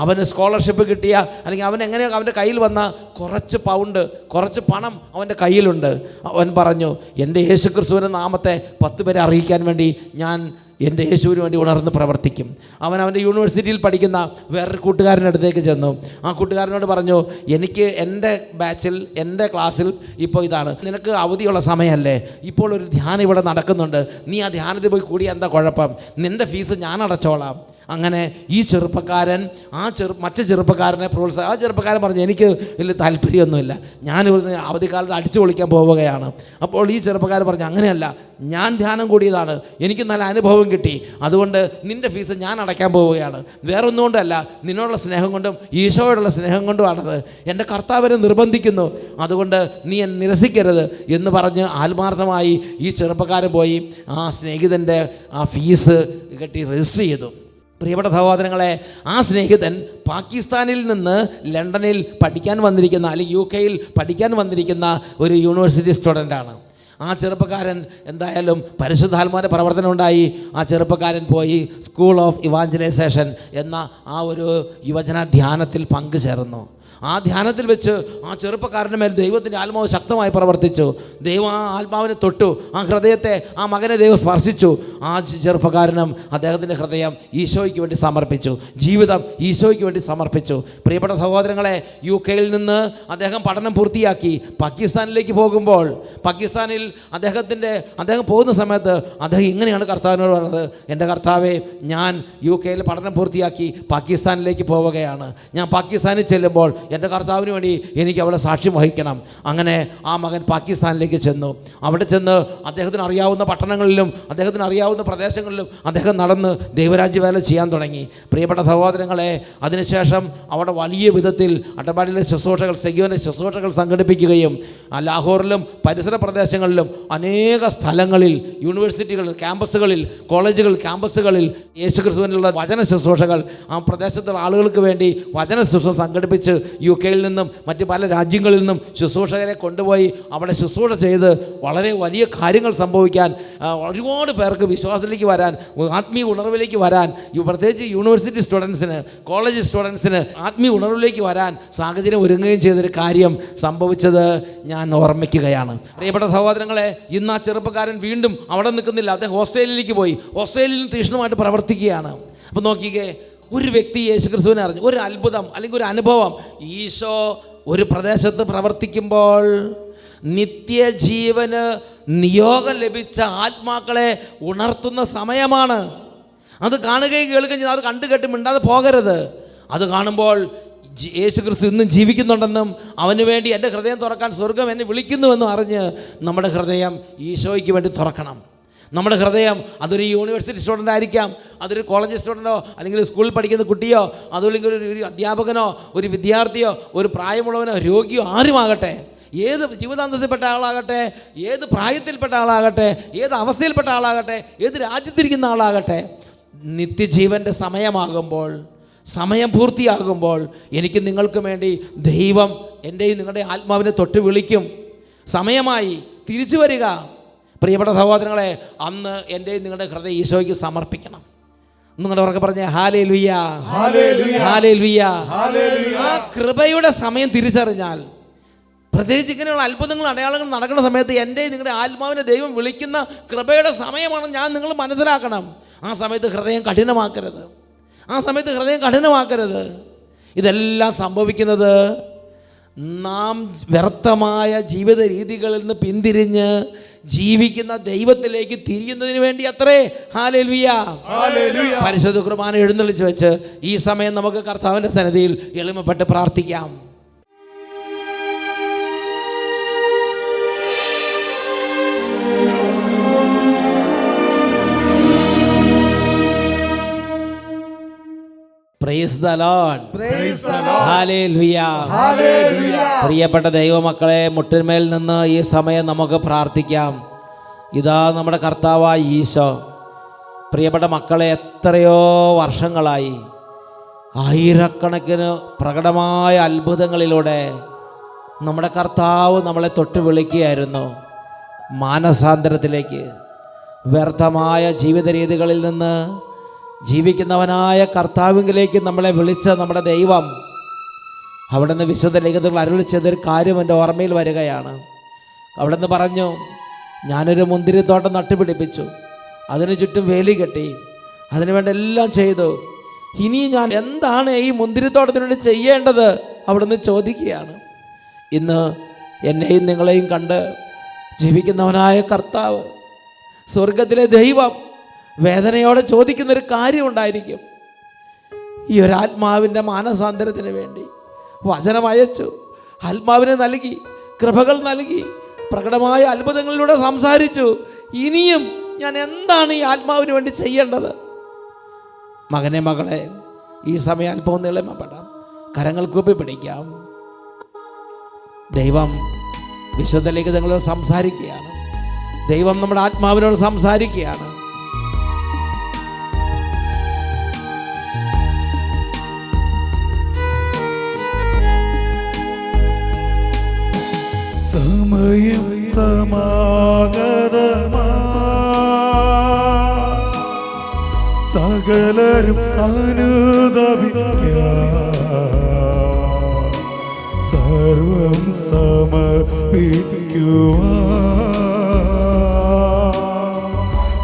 അവന് സ്കോളർഷിപ്പ് കിട്ടിയ, അല്ലെങ്കിൽ അവൻ എങ്ങനെയോ അവൻ്റെ കയ്യിൽ വന്ന കുറച്ച് പണം അവൻ്റെ കയ്യിലുണ്ട്. അവൻ പറഞ്ഞു, എൻ്റെ യേശുക്രിസ്തുവിൻ്റെ നാമത്തെ 10 പേരെ അറിയിക്കാൻ വേണ്ടി ഞാൻ എൻ്റെ യേശുവിന് വേണ്ടി ഉണർന്ന് പ്രവർത്തിക്കും. അവൻ്റെ യൂണിവേഴ്സിറ്റിയിൽ പഠിക്കുന്ന വേറൊരു കൂട്ടുകാരൻ്റെ അടുത്തേക്ക് ചെന്നു. ആ കൂട്ടുകാരനോട് പറഞ്ഞു, എനിക്ക് എൻ്റെ ബാച്ചിൽ, എൻ്റെ ക്ലാസ്സിൽ ഇപ്പോൾ ഇതാണ്, നിനക്ക് അവധിയുള്ള സമയമല്ലേ, ഇപ്പോൾ ഒരു ധ്യാനം ഇവിടെ നടക്കുന്നുണ്ട്, നീ ആ ധ്യാനത്തിൽ പോയി കൂടി എന്താ കുഴപ്പം? നിൻ്റെ ഫീസ് ഞാൻ അടച്ചോളാം. അങ്ങനെ ഈ ചെറുപ്പക്കാരൻ മറ്റു ചെറുപ്പക്കാരനെ ആ ചെറുപ്പക്കാരൻ പറഞ്ഞു, എനിക്ക് വലിയ താല്പര്യമൊന്നുമില്ല, ഞാൻ ഇവിടുന്ന് അവധിക്കാലത്ത് അടിച്ചു പൊളിക്കാൻ പോവുകയാണ്. അപ്പോൾ ഈ ചെറുപ്പക്കാരൻ പറഞ്ഞു, അങ്ങനെയല്ല, ഞാൻ ധ്യാനം കൂടിയതാണ്, എനിക്ക് നല്ല അനുഭവം കിട്ടി, അതുകൊണ്ട് നിൻ്റെ ഫീസ് ഞാൻ അടയ്ക്കാൻ പോവുകയാണ്. വേറൊന്നും കൊണ്ടല്ല, നിന്നോടുള്ള സ്നേഹം കൊണ്ടും ഈശോയോടുള്ള സ്നേഹം കൊണ്ടുമാണത്. എൻ്റെ കർത്താവിനെ നിർബന്ധിക്കുന്നു, അതുകൊണ്ട് നീ എന്നെ നിരസിക്കരുത് എന്ന് പറഞ്ഞ് ആത്മാർത്ഥമായി ഈ ചെറുപ്പക്കാരൻ പോയി ആ സ്നേഹിതൻ്റെ ആ ഫീസ് കെട്ടി രജിസ്റ്റർ ചെയ്തു. പ്രിയപ്പെട്ട സഹോദരങ്ങളെ, ആ സ്നേഹിതൻ പാകിസ്ഥാനിൽ നിന്ന് ലണ്ടനിൽ പഠിക്കാൻ വന്നിരിക്കുന്ന, അല്ലെങ്കിൽ UK പഠിക്കാൻ വന്നിരിക്കുന്ന ഒരു യൂണിവേഴ്സിറ്റി സ്റ്റുഡൻ്റാണ്. ആ ചെറുപ്പക്കാരൻ എന്തായാലും പരിശുദ്ധാത്മാവിൻ്റെ പ്രവർത്തനം ഉണ്ടായി. ആ ചെറുപ്പക്കാരൻ പോയി സ്കൂൾ ഓഫ് ഇവാഞ്ചലൈസേഷൻ എന്ന ആ ഒരു യുവജന ധ്യാനത്തിൽ പങ്കുചേർന്നു. ആ ധ്യാനത്തിൽ വെച്ച് ആ ചെറുപ്പക്കാരൻ്റെ മേൽ ദൈവത്തിൻ്റെ ആത്മാവ് ശക്തമായി പ്രവർത്തിച്ചു. ദൈവം ആ ആത്മാവിനെ തൊട്ടു, ആ ഹൃദയത്തെ, ആ മകനെ ദൈവം സ്പർശിച്ചു. ആ ചെറുപ്പക്കാരനും അദ്ദേഹത്തിൻ്റെ ഹൃദയം ഈശോയ്ക്ക് വേണ്ടി സമർപ്പിച്ചു, ജീവിതം ഈശോയ്ക്ക് വേണ്ടി സമർപ്പിച്ചു. പ്രിയപ്പെട്ട സഹോദരങ്ങളെ, UK നിന്ന് അദ്ദേഹം പഠനം പൂർത്തിയാക്കി പാകിസ്ഥാനിലേക്ക് പോകുമ്പോൾ, പാകിസ്ഥാനിൽ അദ്ദേഹം പോകുന്ന സമയത്ത് അദ്ദേഹം ഇങ്ങനെയാണ് കർത്താവിനോട് പറഞ്ഞത്, എൻ്റെ കർത്താവേ, ഞാൻ UK പഠനം പൂർത്തിയാക്കി പാകിസ്ഥാനിലേക്ക് പോവുകയാണ്. ഞാൻ പാകിസ്ഥാനിൽ ചെല്ലുമ്പോൾ എൻ്റെ കർത്താവിന് വേണ്ടി എനിക്ക് അവിടെ സാക്ഷ്യം വഹിക്കണം. അങ്ങനെ ആ മകൻ പാകിസ്ഥാനിലേക്ക് ചെന്നു. അവിടെ ചെന്ന് അദ്ദേഹത്തിന് അറിയാവുന്ന പട്ടണങ്ങളിലും അദ്ദേഹത്തിന് അറിയാവുന്ന പ്രദേശങ്ങളിലും അദ്ദേഹം നടന്ന് ദൈവരാജ്യ വേല ചെയ്യാൻ തുടങ്ങി. പ്രിയപ്പെട്ട സഹോദരങ്ങളെ, അതിനുശേഷം അവിടെ വലിയ വിധത്തിൽ അട്ടപ്പാടിയിലെ ശുശ്രൂഷകൾ, സെഗ്യോന്റെ ശുശ്രൂഷകൾ സംഘടിപ്പിക്കുകയും ലാഹോറിലും പരിസര പ്രദേശങ്ങളിലും അനേക സ്ഥലങ്ങളിൽ, യൂണിവേഴ്സിറ്റികളിൽ, ക്യാമ്പസുകളിൽ, കോളേജുകൾ, ക്യാമ്പസുകളിൽ യേശുക്രിസ്തുവിനുള്ള വചന ശുശ്രൂഷകൾ ആ പ്രദേശത്തുള്ള ആളുകൾക്ക് വേണ്ടി വചന ശുശ്രൂഷ സംഘടിപ്പിച്ച് UK-യിൽ നിന്നും മറ്റ് പല രാജ്യങ്ങളിൽ നിന്നും ശുശ്രൂഷകരെ കൊണ്ടുപോയി അവിടെ ശുശ്രൂഷ ചെയ്ത് വളരെ വലിയ കാര്യങ്ങൾ സംഭവിക്കാൻ, ഒരുപാട് പേർക്ക് വിശ്വാസത്തിലേക്ക് വരാൻ, ആത്മീയ ഉണർവിലേക്ക് വരാൻ, പ്രത്യേകിച്ച് യൂണിവേഴ്സിറ്റി സ്റ്റുഡൻസിന്, കോളേജ് സ്റ്റുഡൻസിന് ആത്മീയ ഉണർവിലേക്ക് വരാൻ സാഹചര്യം ഒരുങ്ങുകയും ചെയ്തൊരു കാര്യം സംഭവിച്ചത് ഞാൻ ഓർമ്മിക്കുകയാണ്. പ്രിയപ്പെട്ട സഹോദരങ്ങളെ, ഇന്ന് ആ ചെറുപ്പക്കാരൻ വീണ്ടും അവിടെ നിൽക്കുന്നില്ല. അദ്ദേഹം ഓസ്ട്രേലിയയിലേക്ക് പോയി. ഓസ്ട്രേലിയയിൽ തീക്ഷ്ണമായിട്ട് പ്രവർത്തിക്കുകയാണ്. അപ്പോൾ നോക്കിക്കേ, ഒരു വ്യക്തി യേശുക്രിസ്തുവിനെ അറിഞ്ഞു, ഒരു അത്ഭുതം അല്ലെങ്കിൽ ഒരു അനുഭവം. ഈശോ ഒരു പ്രദേശത്ത് പ്രവർത്തിക്കുമ്പോൾ നിത്യജീവന് നിയോഗം ലഭിച്ച ആത്മാക്കളെ ഉണർത്തുന്ന സമയമാണ്. അത് കാണുകയും കേൾക്കുകയും ചെയ്ത് അവർ കണ്ടു കേട്ട് മിണ്ടാതെ പോകരുത്. അത് കാണുമ്പോൾ യേശുക്രിസ്തു ഇന്നും ജീവിക്കുന്നുണ്ടെന്നും അവന് വേണ്ടി എൻ്റെ ഹൃദയം തുറക്കാൻ സ്വർഗം എന്നെ വിളിക്കുന്നുവെന്നും അറിഞ്ഞ് നമ്മുടെ ഹൃദയം ഈശോയ്ക്ക് വേണ്ടി തുറക്കണം. നമ്മുടെ ഹൃദയം അതൊരു യൂണിവേഴ്സിറ്റി സ്റ്റുഡൻ്റ് ആയിരിക്കാം, അതൊരു കോളേജ് സ്റ്റുഡൻറ്റോ, അല്ലെങ്കിൽ സ്കൂളിൽ പഠിക്കുന്ന കുട്ടിയോ, അതല്ലെങ്കിൽ ഒരു അധ്യാപകനോ, ഒരു വിദ്യാർത്ഥിയോ, ഒരു പ്രായമുള്ളവനോ, രോഗിയോ, ആരുമാകട്ടെ, ഏത് ജീവിതാന്തസ്സിൽപ്പെട്ട ആളാകട്ടെ, ഏത് പ്രായത്തിൽപ്പെട്ട ആളാകട്ടെ, ഏത് അവസ്ഥയിൽപ്പെട്ട ആളാകട്ടെ, ഏത് രാജ്യത്തിരിക്കുന്ന ആളാകട്ടെ, നിത്യജീവൻ്റെ സമയമാകുമ്പോൾ, സമയം പൂർത്തിയാകുമ്പോൾ എനിക്ക് നിങ്ങൾക്ക് വേണ്ടി ദൈവം എൻ്റെയും നിങ്ങളുടെ ആത്മാവിനെ തൊട്ട് വിളിക്കും. സമയമായി, തിരിച്ചു വരിക. പ്രിയപ്പെട്ട സഹോദരങ്ങളെ, അന്ന് എൻ്റെയും നിങ്ങളുടെ ഹൃദയം ഈശോയ്ക്ക് സമർപ്പിക്കണം. നിങ്ങളുടെ ഉറക്കെ പറഞ്ഞേ ഹല്ലേലൂയ, ഹല്ലേലൂയ. ആ കൃപയുടെ സമയം തിരിച്ചറിഞ്ഞാൽ, പ്രത്യേകിച്ച് ഇങ്ങനെയുള്ള അത്ഭുതങ്ങളും അടയാളങ്ങളും നടക്കുന്ന സമയത്ത് എൻ്റെയും നിങ്ങളുടെ ആത്മാവിനെ ദൈവം വിളിക്കുന്ന കൃപയുടെ സമയമാണ് ഞാൻ നിങ്ങൾ മനസ്സിലാക്കണം. ആ സമയത്ത് ഹൃദയം കഠിനമാക്കരുത്. ആ സമയത്ത് ഹൃദയം കഠിനമാക്കരുത്. ഇതെല്ലാം സംഭവിക്കുന്നത് നാം വ്യർത്ഥമായ ജീവിത രീതികളിൽ നിന്ന് പിന്തിരിഞ്ഞ് ജീവിക്കുന്ന ദൈവത്തിലേക്ക് തിരിയുന്നതിന് വേണ്ടി അത്രേ. ഹല്ലേലൂയ. പരിശുദ്ധ കുർബാന എഴുന്നള്ളിച്ച് വെച്ച് ഈ സമയം നമുക്ക് കർത്താവിൻ്റെ സന്നിധിയിൽ എളിമപ്പെട്ട് പ്രാർത്ഥിക്കാം. Praise the Lord. Praise the Lord. Hallelujah. Hallelujah. പ്രിയപ്പെട്ട ദൈവമക്കളെ, മുട്ടിന്മേൽ നിന്ന് ഈ സമയം നമുക്ക് പ്രാർത്ഥിക്കാം. ഇതാ നമ്മുടെ കർത്താവായ ഈശോ. പ്രിയപ്പെട്ട മക്കളെ, എത്രയോ വർഷങ്ങളായി ആയിരക്കണക്കിന് പ്രകടമായ അത്ഭുതങ്ങളിലൂടെ നമ്മുടെ കർത്താവ് നമ്മളെ തൊട്ട് വിളിക്കുകയായിരുന്നു മാനസാന്തരത്തിലേക്ക്. വ്യർത്ഥമായ ജീവിത രീതികളിൽ നിന്ന് ജീവിക്കുന്നവനായ കർത്താവിലേക്ക് നമ്മളെ വിളിച്ച നമ്മുടെ ദൈവം, അവിടെ നിന്ന് വിശുദ്ധ ലിഖിതങ്ങൾ അരുളി ചെയ്തൊരു കാര്യം എൻ്റെ ഓർമ്മയിൽ വരികയാണ്. അവിടെ നിന്ന് പറഞ്ഞു, ഞാനൊരു മുന്തിരിത്തോട്ടം നട്ടുപിടിപ്പിച്ചു, അതിന് ചുറ്റും വേലി കെട്ടി, അതിനുവേണ്ട എല്ലാം ചെയ്തു. ഇനി ഞാൻ എന്താണ് ഈ മുന്തിരിത്തോട്ടത്തിന് വേണ്ടി ചെയ്യേണ്ടത്? അവിടെ നിന്ന് ചോദിക്കുകയാണ്. ഇന്ന് എന്നെയും നിങ്ങളെയും കണ്ട് ജീവിക്കുന്നവനായ കർത്താവ്, സ്വർഗത്തിലെ ദൈവം വേദനയോടെ ചോദിക്കുന്നൊരു കാര്യമുണ്ടായിരിക്കും. ഈ ഒരു ആത്മാവിൻ്റെ മാനസാന്തരത്തിന് വേണ്ടി വചനം അയച്ചു, ആത്മാവിനെ നൽകി, കൃപകൾ നൽകി, പ്രകടമായ അത്ഭുതങ്ങളിലൂടെ സംസാരിച്ചു. ഇനിയും ഞാൻ എന്താണ് ഈ ആത്മാവിന് വേണ്ടി ചെയ്യേണ്ടത്? മകനെ, മകളെ, ഈ സമയം അല്പം എളിമപ്പെടാം, കരങ്ങൾ കൂപ്പി പിടിക്കാം. ദൈവം വിശുദ്ധ ലിഖിതങ്ങളോട് സംസാരിക്കുകയാണ്. ദൈവം നമ്മുടെ ആത്മാവിനോട് സംസാരിക്കുകയാണ്.
സമയം സമാഗതമാ, സകലരും അനുദപിക്കാം, സർവം സമർപ്പിക്കുവാൻ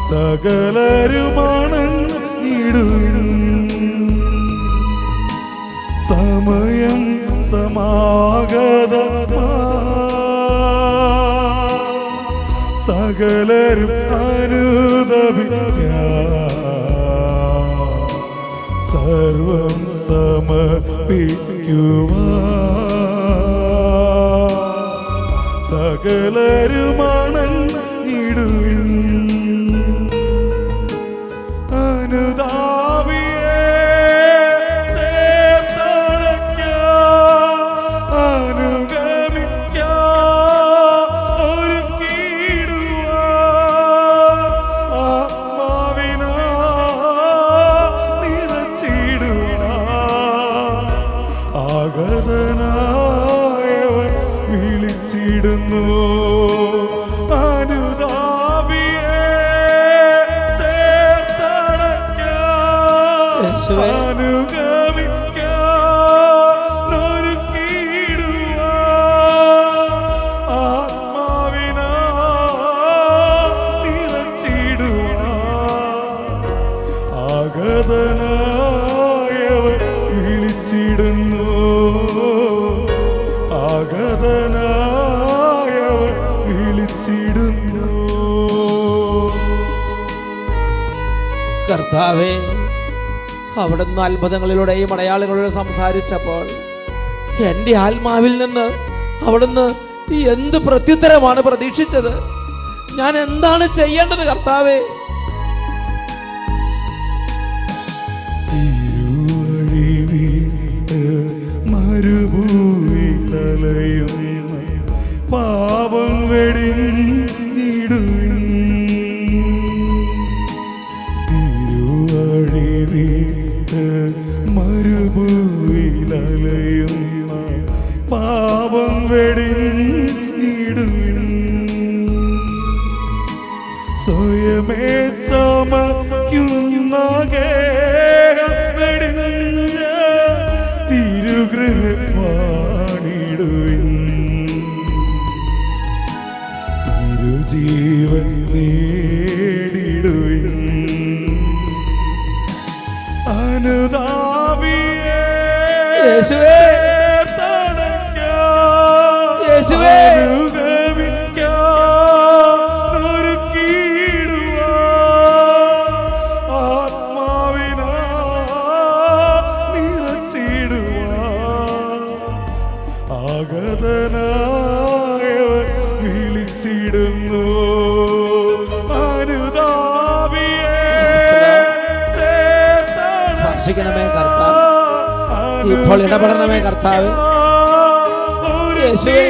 സകലരുമണഞ്ഞിടും. സമയം സമാഗതമാ, സകലരും അനുദപിക്കാം, സർവം സമർപ്പിക്കുവാൻ സകലരുമണഞ്ഞിടുവിൻ. അനുതാപിയെ ചേർത്തണയ്ക്കാം, അനുഗമിക്കാം, ഒരുക്കിയിടുവാൻ ആത്മാവിനാൽ നിറച്ചിടുവാൻ ആഗതനായവൻ വിളിച്ചിടുന്നു. അനുതാപിയെ ചേർത്തണയ്ക്കാം,
യേശുവേ.
അനുഗമിക്കാൻ ഒരുക്കിയിടുവാൻ ആത്മാവിനാൽ നിറച്ചിടുവാൻ ആഗതനായവൻ വിളിച്ചിടുന്നു. ആഗതനായവൻ വിളിച്ചിടുന്നു.
കർത്താവേ, അവിടുന്ന് അത്ഭുതങ്ങളിലൂടെയും അടയാളങ്ങളിലൂടെ സംസാരിച്ചപ്പോൾ എൻ്റെ ആത്മാവിൽ നിന്ന് അവിടുന്ന് എന്ത് പ്രത്യുത്തരമാണ് പ്രതീക്ഷിച്ചത്? ഞാൻ എന്താണ് ചെയ്യേണ്ടത് കർത്താവേ?
തിരുവഴി വിട്ട് മരുഭൂമിയിലലയുന്ന പാപം വെടിഞ്ഞിടുവിൻ. തിരുവഴി വിട്ട് മരുഭൂമിയിലലയുന്ന പാപം വെടിഞ്ഞിടുവിൻ. സ്വയമേ ചമയ്ക്കുന്ന ഗേഹം വെടിഞ്ഞ തിരുഗൃഹപ്പാണിടുവിൻ. തിരുജീവൻ നേടിടുവിൻ. അനുതാപിയെ
യേശുവേ.
ചേർത്തണയ്ക്കാം,
യേശുവേ.
അനുഗമിക്കാം, ഒരുക്കിയിടുവാൻ ആത്മാവിനാൽ നിറച്ചിടുവാൻ ആഗതനായവൻ വിളിച്ചിടുന്നു. അനുതാപിയെ
സ്പർശിക്കണമേ കർത്താവ്. ഇപ്പോൾ ഇടപെടണമേ കർത്താവ്. യേശുവേ.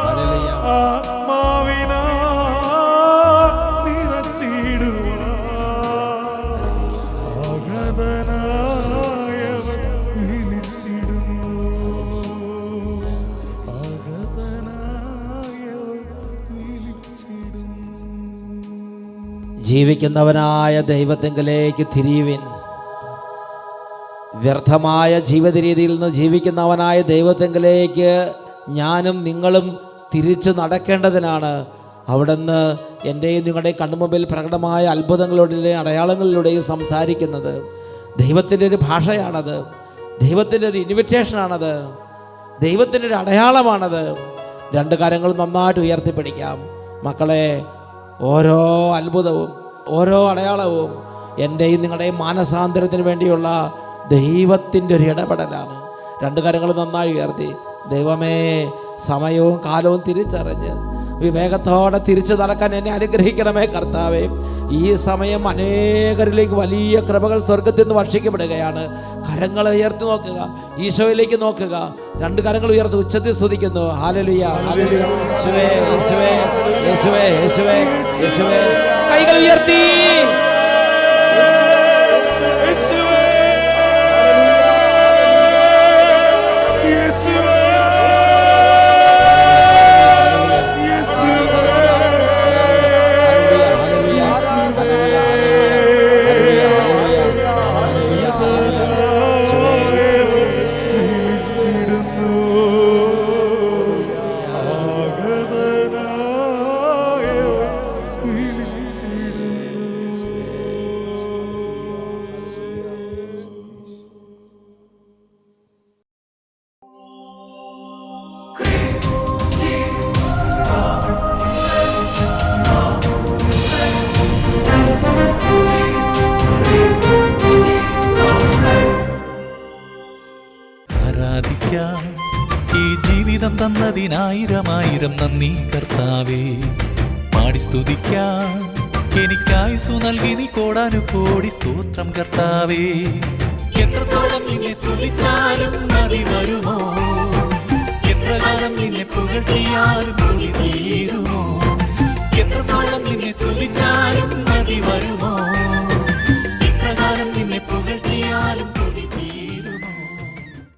ഹല്ലേലൂയ.
ആത്മാവിനാൽ നിറച്ചിടുവാൻ ആഗതനായവൻ വിളിച്ചിടുന്നു. ആഗതനായവൻ വിളിച്ചിടുന്നു.
ജീവിക്കുന്നവനായ ദൈവത്തെങ്കിലേക്ക് തിരിയുവിൻ. വ്യർത്ഥമായ ജീവിത രീതിയിൽ നിന്ന് ജീവിക്കുന്നവനായ ദൈവത്തെങ്കിലേക്ക് ഞാനും നിങ്ങളും തിരിച്ചു നടക്കേണ്ടതിനാണ് അവിടുന്ന് എൻ്റെയും നിങ്ങളുടെയും കണ്ണുമുമ്പിൽ പ്രകടമായ അത്ഭുതങ്ങളിലൂടെയും അടയാളങ്ങളിലൂടെയും സംസാരിക്കുന്നത്. ദൈവത്തിൻ്റെ ഒരു ഭാഷയാണത്, ദൈവത്തിൻ്റെ ഒരു ഇൻവിറ്റേഷനാണത്, ദൈവത്തിൻ്റെ ഒരു അടയാളമാണത്. രണ്ട് കാര്യങ്ങളും നന്നായിട്ട് ഉയർത്തിപ്പിടിക്കാം. മക്കളെ, ഓരോ അത്ഭുതവും ഓരോ അടയാളവും എൻ്റെയും നിങ്ങളുടെയും മാനസാന്തരത്തിന് വേണ്ടിയുള്ള ദൈവത്തിൻ്റെ ഒരു ഇടപെടലാണ്. രണ്ട് കാര്യങ്ങൾ നന്നായി ഉയർത്തി. ദൈവമേ, സമയവും കാലവും തിരിച്ചറിഞ്ഞ് വിവേകത്തോടെ തിരിച്ചു നടക്കാൻ എന്നെ അനുഗ്രഹിക്കണമേ കർത്താവേ. ഈ സമയം അനേകരിലേക്ക് വലിയ കൃപകൾ സ്വർഗത്തിൽ നിന്ന് വർഷിക്കപ്പെടുകയാണ്. കരങ്ങൾ ഉയർത്തി നോക്കുക, ഈശോയിലേക്ക് നോക്കുക. രണ്ട് കരങ്ങൾ ഉയർത്തി ഉച്ചത്തിൽ സ്തുതിക്കുന്നു. Hallelujah, hallelujah. യേശുവേ, യേശുവേ, യേശുവേ, യേശുവേ, യേശുവേ. കൈകൾ ഉയർത്തി.
തന്നതിനായിരമായിരം നന്ദി കർത്താവേ. പാടി സ്തുതിക്കാൻ എനിക്കായുസു നൽകി നീ കോടാനുകോടി സ്തോത്രം കർത്താവേ. എത്രത്തോളം നിന്നെ സ്തുതിച്ചാലും മതി വരുമോ, എത്രകാലം നിന്നെ പുകഴ്ത്തിയാലും കൊതി തീരുമോ, എത്രത്തോളം നിന്നെ സ്തുതിച്ചാലും മതി വരുമോ.